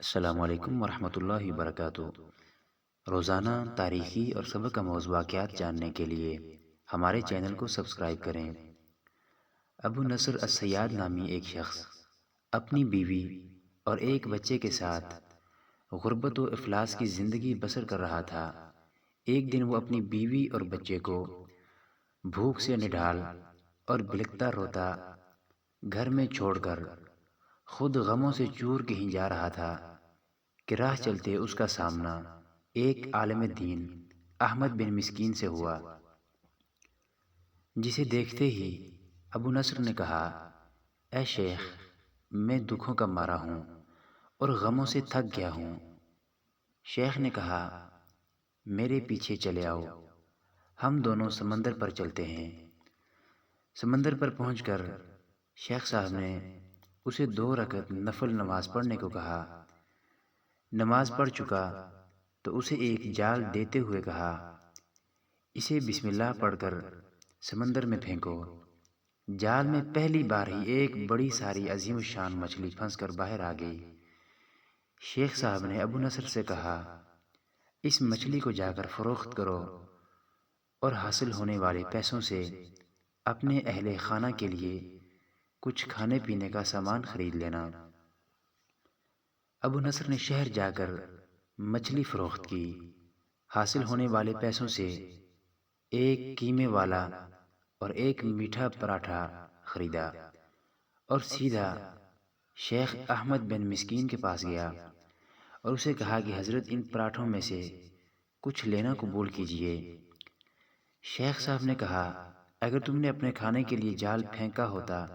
السلام علیکم ورحمۃ اللہ وبرکاتہ۔ روزانہ تاریخی اور سبق آموز واقعات جاننے کے لیے ہمارے چینل کو سبسکرائب کریں۔ ابو نصر السیاد نامی ایک شخص اپنی بیوی اور ایک بچے کے ساتھ غربت و افلاس کی زندگی بسر کر رہا تھا۔ ایک دن وہ اپنی بیوی اور بچے کو بھوک سے نڈھال اور بلکتا روتا گھر میں چھوڑ کر خود غموں سے چور کہیں جا رہا تھا کہ راہ چلتے اس کا سامنا ایک عالم دین احمد بن مسکین سے ہوا، جسے دیکھتے ہی ابو نصر نے کہا، اے شیخ، میں دکھوں کا مارا ہوں اور غموں سے تھک گیا ہوں۔ شیخ نے کہا، میرے پیچھے چلے آؤ، ہم دونوں سمندر پر چلتے ہیں۔ سمندر پر پہنچ کر شیخ صاحب نے اسے 2 رکعت نفل نماز پڑھنے کو کہا۔ نماز پڑھ چکا تو اسے ایک جال دیتے ہوئے کہا، اسے بسم اللہ پڑھ کر سمندر میں پھینکو۔ جال میں پہلی بار ہی ایک بڑی ساری عظیم الشان مچھلی پھنس کر باہر آ گئی۔ شیخ صاحب نے ابو نصر سے کہا، اس مچھلی کو جا کر فروخت کرو اور حاصل ہونے والے پیسوں سے اپنے اہل خانہ کے لیے کچھ کھانے پینے کا سامان خرید لینا۔ ابو نصر نے شہر جا کر مچھلی فروخت کی، حاصل ہونے والے پیسوں سے ایک قیمے والا اور ایک میٹھا پراٹھا خریدا اور سیدھا شیخ احمد بن مسکین کے پاس گیا اور اسے کہا کہ حضرت، ان پراٹھوں میں سے کچھ لینا قبول کیجئے۔ شیخ صاحب نے کہا، اگر تم نے اپنے کھانے کے لیے جال پھینکا ہوتا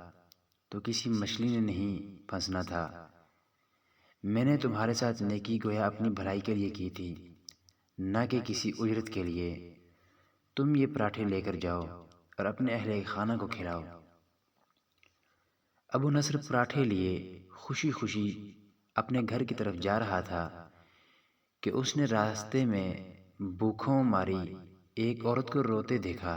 تو کسی مچھلی نے نہیں پھنسنا تھا۔ میں نے تمہارے ساتھ نیکی گویا اپنی بھلائی کے لیے کی تھی، نہ کہ کسی اجرت کے لیے۔ تم یہ پراٹھے لے کر جاؤ اور اپنے اہل خانہ کو کھلاؤ۔ ابو نصر پراٹھے لیے خوشی خوشی اپنے گھر کی طرف جا رہا تھا کہ اس نے راستے میں بھوکوں ماری ایک عورت کو روتے دیکھا،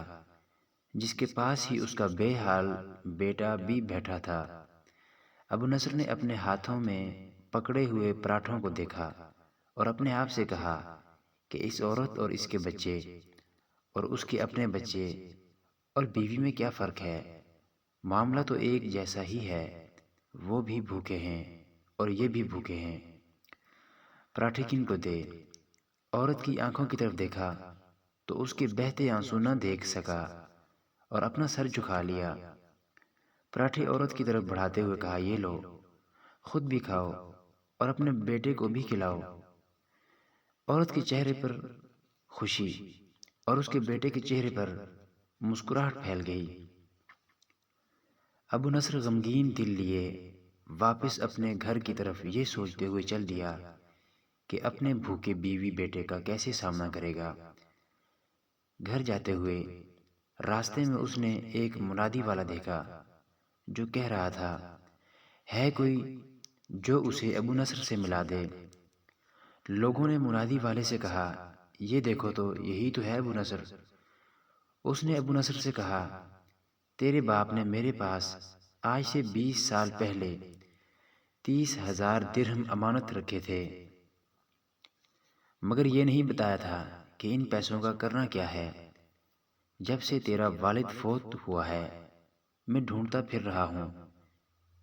جس کے پاس ہی اس کا بے حال بیٹا بھی بیٹھا تھا۔ ابو نصر نے اپنے ہاتھوں میں پکڑے ہوئے پراٹھوں کو دیکھا اور اپنے آپ سے کہا کہ اس عورت اور اس کے بچے اور اس کے اپنے بچے اور بیوی میں کیا فرق ہے؟ معاملہ تو ایک جیسا ہی ہے، وہ بھی بھوکے ہیں اور یہ بھی بھوکے ہیں، پراٹھے کن کو دے؟ عورت کی آنکھوں کی طرف دیکھا تو اس کے بہتے آنسو نہ دیکھ سکا اور اپنا سر جھکا لیا۔ پراٹھے عورت کی طرف بڑھاتے ہوئے کہا، یہ لو، خود بھی کھاؤ اور اپنے بیٹے کو بھی کھلاؤ۔ عورت کے چہرے پر خوشی اور اس کے بیٹے کے چہرے پر مسکراہٹ پھیل گئی۔ ابو نصر غمگین دل لیے واپس اپنے گھر کی طرف یہ سوچتے ہوئے چل دیا کہ اپنے بھوکے بیوی بیٹے کا کیسے سامنا کرے گا۔ گھر جاتے ہوئے راستے میں اس نے ایک منادی والا دیکھا جو کہہ رہا تھا، ہے کوئی جو اسے ابو نصر سے ملا دے؟ لوگوں نے منادی والے سے کہا، یہ دیکھو تو یہی تو ہے ابو نصر۔ اس نے ابو نصر سے کہا، تیرے باپ نے میرے پاس آج سے 20 سال پہلے 30,000 درہم امانت رکھے تھے، مگر یہ نہیں بتایا تھا کہ ان پیسوں کا کرنا کیا ہے۔ جب سے تیرا والد فوت ہوا ہے میں ڈھونڈتا پھر رہا ہوں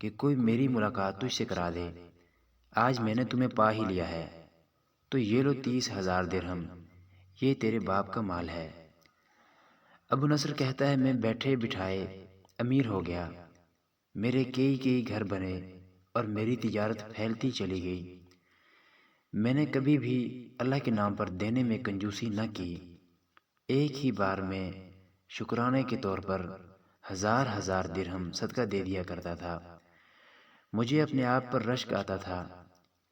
کہ کوئی میری ملاقات تجھ سے کرا دے۔ آج میں نے تمہیں پا ہی لیا ہے، تو یہ لو 30,000 درہم، یہ تیرے باپ کا مال ہے۔ ابو نصر کہتا ہے، میں بیٹھے بٹھائے امیر ہو گیا، میرے کئی گھر بنے اور میری تجارت پھیلتی چلی گئی۔ میں نے کبھی بھی اللہ کے نام پر دینے میں کنجوسی نہ کی۔ ایک ہی بار میں شکرانے کے طور پر 1000 درہم صدقہ دے دیا کرتا تھا۔ مجھے اپنے آپ پر رشک آتا تھا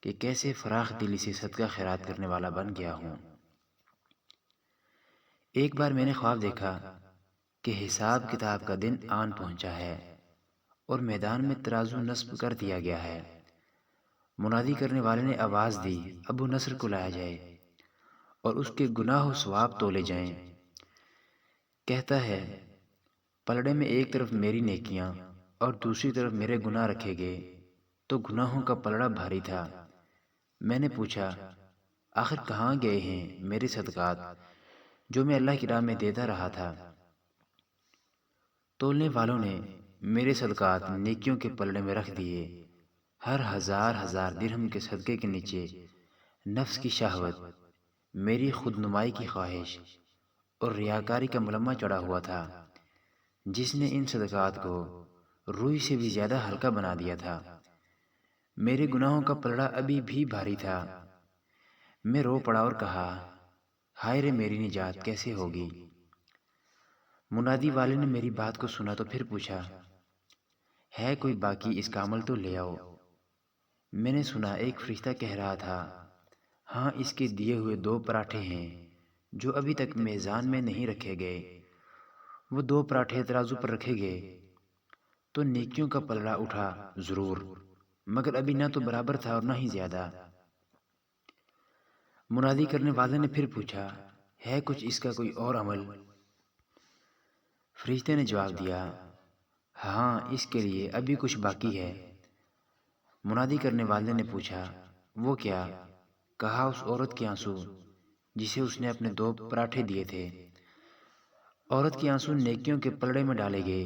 کہ کیسے فراخ دلی سے صدقہ خیرات کرنے والا بن گیا ہوں۔ ایک بار میں نے خواب دیکھا کہ حساب کتاب کا دن آن پہنچا ہے اور میدان میں ترازو نصب کر دیا گیا ہے۔ منادی کرنے والے نے آواز دی، ابو نصر کو لایا جائے اور اس کے گناہ و ثواب تولے جائیں۔ کہتا ہے، پلڑے میں ایک طرف میری نیکیاں اور دوسری طرف میرے گناہ رکھے گئے تو گناہوں کا پلڑا بھاری تھا۔ میں نے پوچھا آخر کہاں گئے ہیں میرے صدقات جو میں اللہ کی راہ میں دیتا رہا تھا؟ تولنے والوں نے میرے صدقات نیکیوں کے پلڑے میں رکھ دیے۔ ہر ہزار ہزار درہم کے صدقے کے نیچے نفس کی شہوت، میری خود نمائی کی خواہش اور ریاکاری کا ملمہ چڑھا ہوا تھا، جس نے ان صدقات کو روئی سے بھی زیادہ ہلکا بنا دیا تھا۔ میرے گناہوں کا پلڑا ابھی بھی بھاری تھا۔ میں رو پڑا اور کہا ہائے رے میری نجات کیسے ہوگی؟ منادی والے نے میری بات کو سنا تو پھر پوچھا ہے کوئی باقی اس کا عمل تو لے آؤ۔ میں نے سنا ایک فرشتہ کہہ رہا تھا ہاں اس کے دیے ہوئے 2 پراٹھے ہیں جو ابھی تک میزان میں نہیں رکھے گئے۔ وہ 2 پراٹھے ترازو پر رکھے گئے تو نیکیوں کا پلڑا اٹھا ضرور، مگر ابھی نہ تو برابر تھا اور نہ ہی زیادہ۔ منادی کرنے والے نے پھر پوچھا ہے کچھ اس کا کوئی اور عمل؟ فرشتے نے جواب دیا ہاں اس کے لیے ابھی کچھ باقی ہے۔ منادی کرنے والے نے پوچھا وہ کیا؟ کہا اس عورت کے آنسو جسے اس نے اپنے 2 پراٹھے دیے تھے۔ عورت کے آنسو نیکیوں کے پلڑے میں ڈالے گئے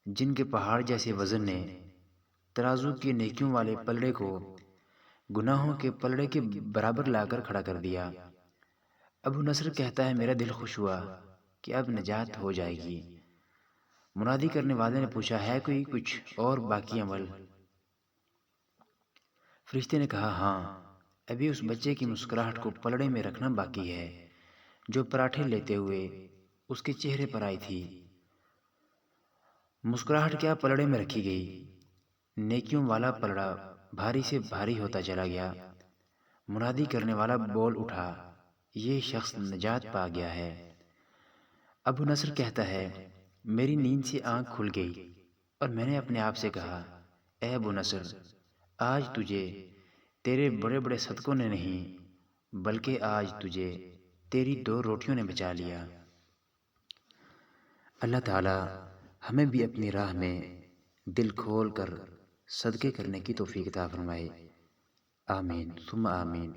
جن کے پہاڑ جیسے وزن نے ترازو کے نیکیوں والے پلڑے کو گناہوں کے پلڑے کے برابر لا کر کھڑا کر دیا۔ ابو نصر کہتا ہے میرا دل خوش ہوا کہ اب نجات ہو جائے گی۔ منادی کرنے والے نے پوچھا ہے کوئی کچھ اور باقی عمل؟ فرشتے نے کہا ہاں ابھی اس بچے کی مسکراہٹ کو پلڑے میں رکھنا باقی ہے جو پراٹھے لیتے ہوئے اس کے چہرے پر آئی تھی۔ مسکراہٹ کیا پلڑے میں رکھی گئی، نیکیوں والا پلڑا بھاری سے بھاری ہوتا چلا گیا۔ منادی کرنے والا بول اٹھا یہ شخص نجات پا گیا ہے۔ ابو نصر کہتا ہے میری نیند سے آنکھ کھل گئی اور میں نے اپنے آپ سے کہا اے ابو نصر آج تجھے تیرے بڑے بڑے صدقوں نے نہیں بلکہ آج تجھے تیری 2 روٹیوں نے بچا لیا۔ اللہ تعالی ہمیں بھی اپنی راہ میں دل کھول کر صدقے کرنے کی توفیق عطا فرمائے، آمین ثم آمین۔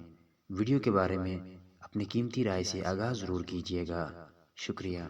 ویڈیو کے بارے میں اپنی قیمتی رائے سے آگاہ ضرور کیجیے گا، شکریہ۔